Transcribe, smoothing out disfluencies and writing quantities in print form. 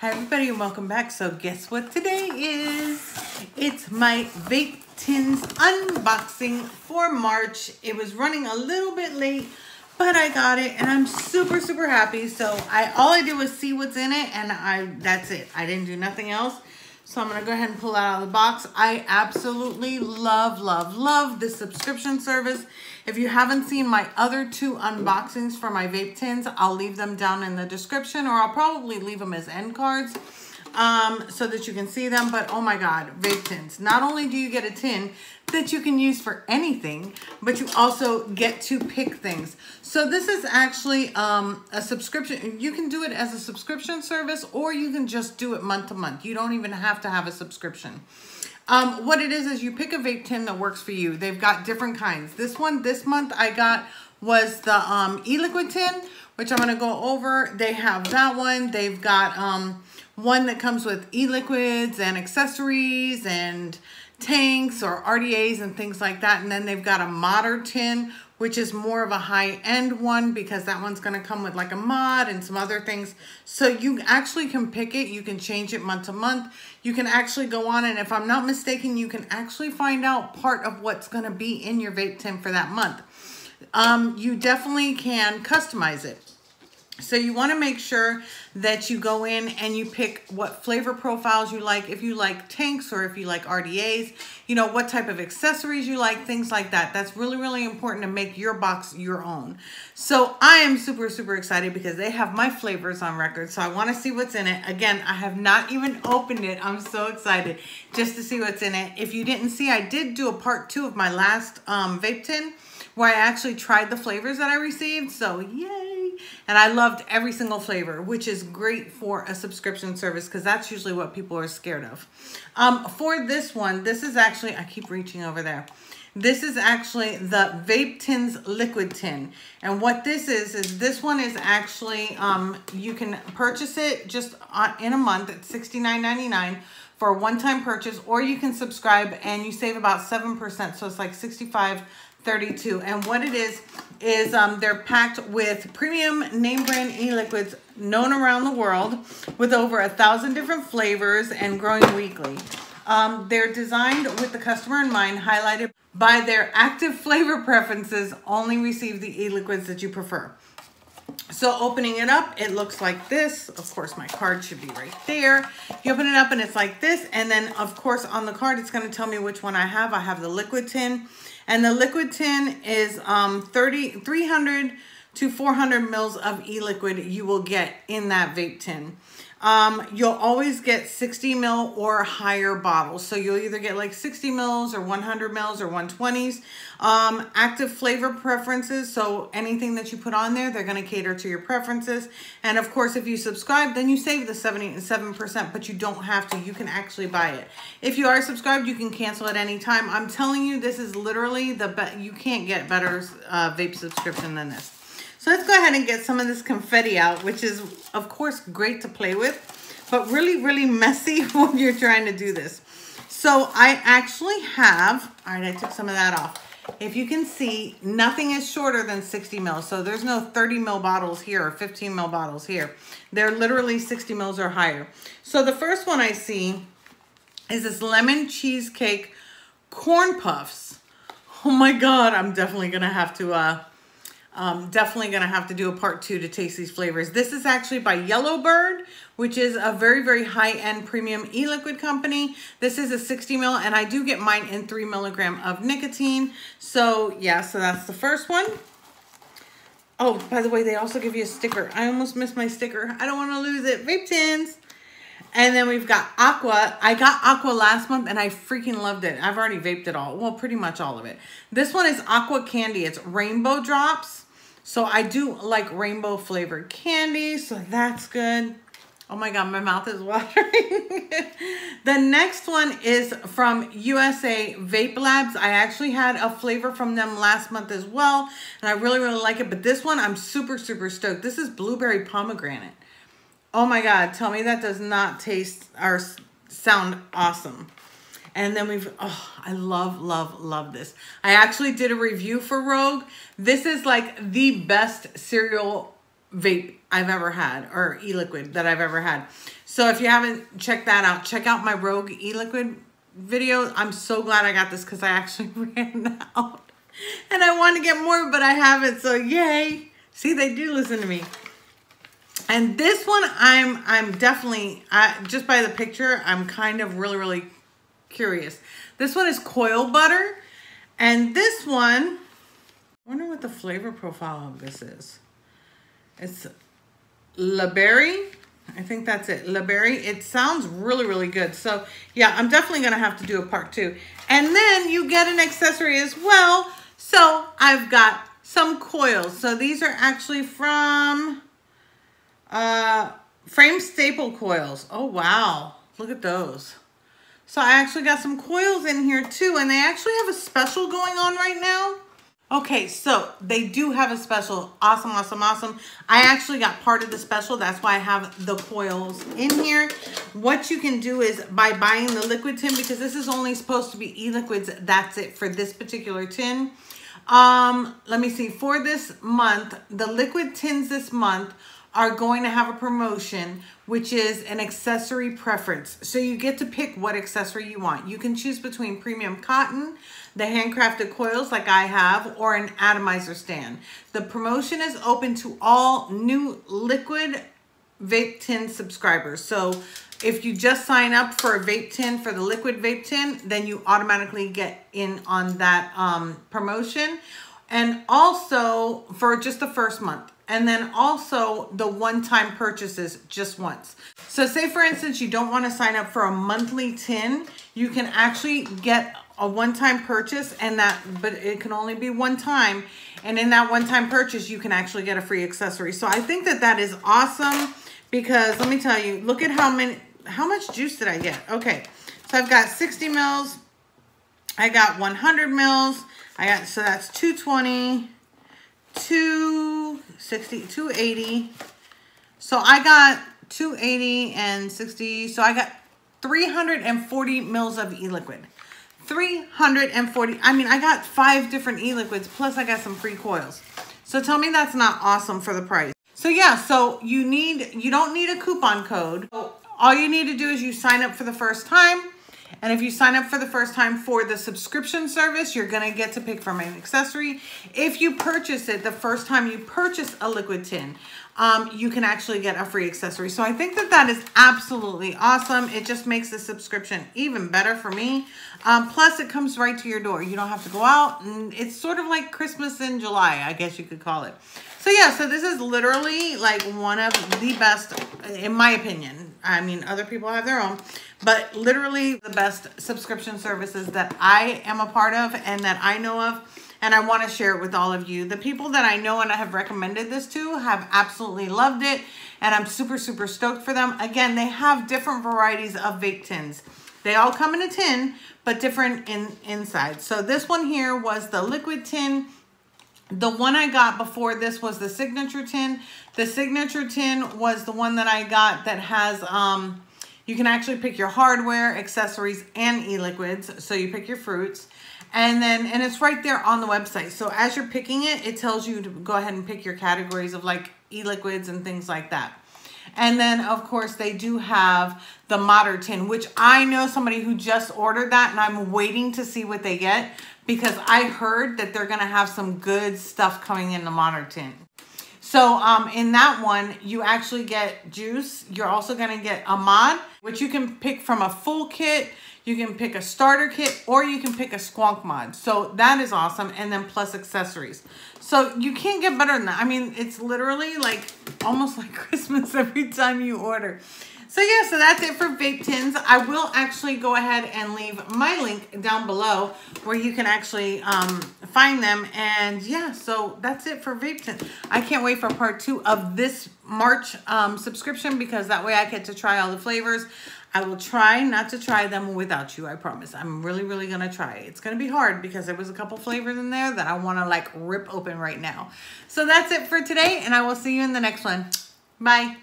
Hi everybody and welcome back. So guess what today is? It's my Vape Tins unboxing for March. It was running a little bit late, but I got it and I'm super happy. So all I did was see what's in it and that's it. I didn't do nothing else. So I'm gonna go ahead and pull it out of the box. I absolutely love this subscription service. If you haven't seen my other two unboxings for my vape tins, I'll leave them down in the description, or I'll probably leave them as end cards so that you can see them. But oh my God, vape tins. Not only do you get a tin that you can use for anything, but you also get to pick things. So this is actually a subscription. You can do it as a subscription service, or you can just do it month to month. You don't even have to have a subscription. What it is you pick a vape tin that works for you. They've got different kinds. This one, this month I got was the e-liquid tin, which I'm going to go over. They have that one. They've got one that comes with e-liquids and accessories and tanks or RDAs and things like that. And then they've got a modder tin, which is more of a high-end one because that one's going to come with like a mod and some other things. So you actually can pick it. You can change it month to month. You can actually go on, and if I'm not mistaken, you can actually find out part of what's going to be in your vape tin for that month. You definitely can customize it. So you want to make sure that you go in and you pick what flavor profiles you like. If you like tanks or if you like RDAs, you know, what type of accessories you like, things like that. That's really important to make your box your own. So I am super excited because they have my flavors on record. So I want to see what's in it. Again, I have not even opened it. I'm so excited just to see what's in it. If you didn't see, I did do a part 2 of my last vape tin where I actually tried the flavors that I received. So yay. And I loved every single flavor, which is great for a subscription service because that's usually what people are scared of. For this one, this is actually, I keep reaching over there. This is actually the Vape Tins Liquid Tin. And what this is this one is actually, you can purchase it just in a month at $69.99 for a one-time purchase, or you can subscribe and you save about 7%. So it's like $65.32. And what it is they're packed with premium name brand e-liquids known around the world with over 1,000 different flavors and growing weekly. They're designed with the customer in mind, highlighted by their active flavor preferences. Only receive the e-liquids that you prefer. So opening it up, it looks like this. Of course, my card should be right there. You open it up and it's like this. And then, of course, on the card, it's going to tell me which one I have. I have the liquid tin. And the liquid tin is 300 to 400 mils of e-liquid you will get in that vape tin. You'll always get 60 mil or higher bottles. So you'll either get like 60 mils or 100 mils or 120s. Active flavor preferences. So anything that you put on there, they're going to cater to your preferences. And of course, if you subscribe, then you save the 77%, but you don't have to. You can actually buy it. If you are subscribed, you can cancel at any time. I'm telling you, this is literally the best. You can't get better vape subscription than this. So let's go ahead and get some of this confetti out, which is, of course, great to play with, but really messy when you're trying to do this. So I actually have, all right, I took some of that off. If you can see, nothing is shorter than 60 mils. So there's no 30 mil bottles here or 15 mil bottles here. They're literally 60 mils or higher. So the first one I see is this lemon cheesecake corn puffs. Oh my God, I'm definitely going to have to... do a part 2 to taste these flavors. This is actually by Yellowbird, which is a very high-end premium e-liquid company. This is a 60 mil, and I do get mine in 3 milligram of nicotine. So yeah, so that's the first one. Oh, by the way, they also give you a sticker. I almost missed my sticker. I don't want to lose it. Vape tins. And then we've got Aqua. I got Aqua last month and I freaking loved it. I've already vaped it all. Well, pretty much all of it. This one is Aqua Candy. It's rainbow drops. So I do like rainbow flavored candy. So that's good. Oh my God, my mouth is watering. The next one is from USA Vape Labs. I actually had a flavor from them last month as well. And I really like it. But this one, I'm super stoked. This is blueberry pomegranate. Oh my God, tell me that does not taste or sound awesome. And then we've, oh, I love this. I actually did a review for Rogue. This is like the best cereal vape I've ever had, or e-liquid that I've ever had. So if you haven't checked that out, check out my Rogue e-liquid video. I'm so glad I got this because I actually ran out. And I want to get more, but I haven't. So yay. See, they do listen to me. And this one, I'm definitely, just by the picture, I'm kind of really curious. This one is coil butter. And this one, I wonder what the flavor profile of this is. It's La Berry. I think that's it. La Berry. It sounds really good. So yeah, I'm definitely going to have to do a part 2. And then you get an accessory as well. So I've got some coils. So these are actually from Frame Staple Coils. Oh, wow. Look at those. So I actually got some coils in here too. And they actually have a special going on right now. Okay, so they do have a special. Awesome. I actually got part of the special. That's why I have the coils in here. What you can do is by buying the liquid tin, because this is only supposed to be e-liquids. That's it for this particular tin. Let me see. For this month, the liquid tins this month are going to have a promotion, which is an accessory preference. So you get to pick what accessory you want. You can choose between premium cotton, the handcrafted coils like I have, or an atomizer stand. The promotion is open to all new liquid vape tin subscribers. So if you just sign up for a vape tin, for the liquid vape tin, then you automatically get in on that promotion. And also for just the first month. And then also the one-time purchases just once. So say for instance, you don't want to sign up for a monthly tin, you can actually get a one-time purchase, but it can only be one time. And in that one-time purchase, you can actually get a free accessory. So I think that that is awesome because let me tell you, look at how much juice did I get? Okay, so I've got 60 mils. I got 100 mils. So that's 220, 260, 280. So I got 280 and 60. So I got 340 mils of e-liquid. 340. I mean, I got 5 different e-liquids, plus I got some free coils. So tell me that's not awesome for the price. So yeah, so you don't need a coupon code. So all you need to do is you sign up for the first time. And if you sign up for the first time for the subscription service, you're going to get to pick from an accessory. If you purchase it the first time you purchase a liquid tin, you can actually get a free accessory. So I think that that is absolutely awesome. It just makes the subscription even better for me. Plus, it comes right to your door. You don't have to go out. And it's sort of like Christmas in July, I guess you could call it. So yeah, so this is literally like one of the best, in my opinion. I mean, other people have their own, but literally the best subscription services that I am a part of and that I know of. And I want to share it with all of you. The people that I know and I have recommended this to have absolutely loved it. And I'm super stoked for them. Again, they have different varieties of vape tins. They all come in a tin, but different inside. So this one here was the liquid tin. The one I got before this was the signature tin. The signature tin was the one that I got that has, you can actually pick your hardware, accessories, and e-liquids. So you pick your fruits. And it's right there on the website. So as you're picking it, it tells you to go ahead and pick your categories of like e-liquids and things like that. And then of course they do have the modern tin, which I know somebody who just ordered that and I'm waiting to see what they get because I heard that they're going to have some good stuff coming in the modern tin. So in that one, you actually get juice. You're also going to get a mod, which you can pick from a full kit. You can pick a starter kit or you can pick a squonk mod. So that is awesome. And then plus accessories. So you can't get better than that. I mean, it's literally like almost like Christmas every time you order. So yeah, so that's it for vape tins. I will actually go ahead and leave my link down below where you can actually find them. And yeah, so that's it for vape tins. I can't wait for part 2 of this March subscription because that way I get to try all the flavors. I will try not to try them without you, I promise. I'm really going to try. It's going to be hard because there was a couple flavors in there that I want to like rip open right now. So that's it for today, and I will see you in the next one. Bye.